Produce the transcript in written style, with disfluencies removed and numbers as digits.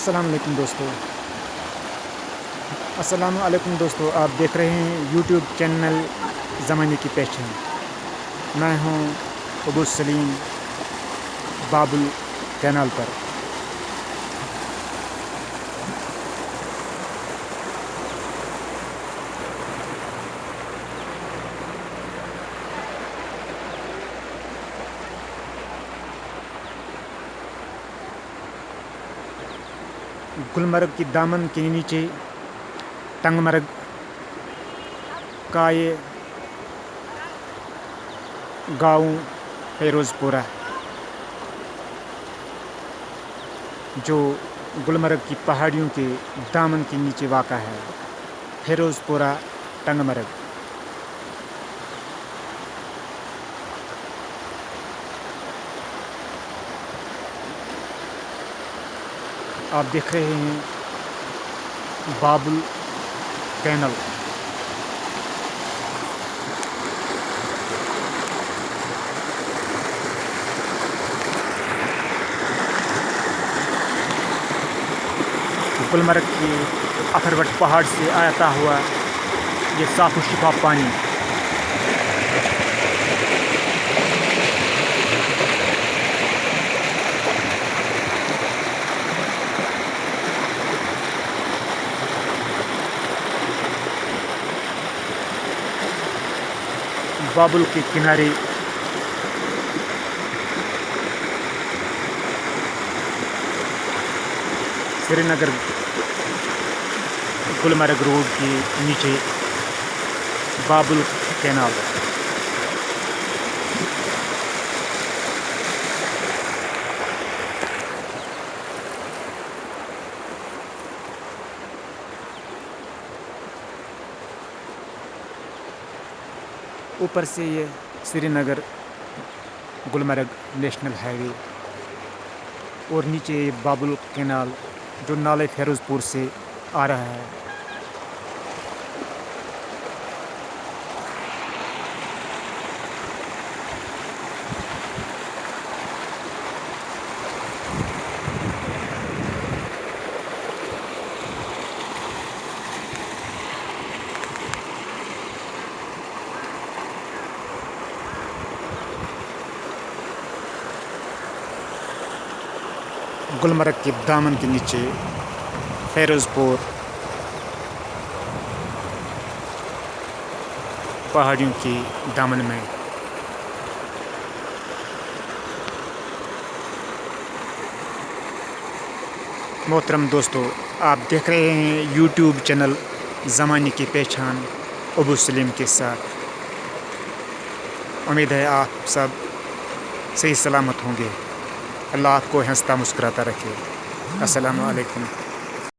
السلام علیکم دوستو، آپ دیکھ رہے ہیں یوٹیوب چینل زمانے کی پہچان۔ میں ہوں ابو سلیم بابل کینال پر۔ گلمرگ کی دامن کے نیچے ٹنگ مرگ کا یہ گاؤں فیروز پورہ، جو گلمرگ کی پہاڑیوں کے دامن کے نیچے واقع ہے۔ فیروز پورہ ٹنگ مرگ۔ آپ دیکھ رہے ہیں بابل کینل۔ گلمرگ کے اتھروٹ پہاڑ سے آتا ہوا یہ صاف و شفاف پانی بابل کے کنارے سری نگر گلمرگ روڈ کے نیچے بابل کینال۔ اوپر سے یہ سری نگر گلمرگ نیشنل ہائی وے اور نیچے یہ بابل کینال جو نالے فیروز پور سے آ رہا ہے۔ گلمرگ کے دامن کے نیچے فیروز پور پہاڑیوں کے دامن میں۔ محترم دوستو، آپ دیکھ رہے ہیں یوٹیوب چینل زمانے کی پہچان ابو سلیم کے ساتھ۔ امید ہے آپ سب صحیح سلامت ہوں گے۔ اللہ آپ کو ہنستا مسکراتا رکھے۔ السلام علیکم۔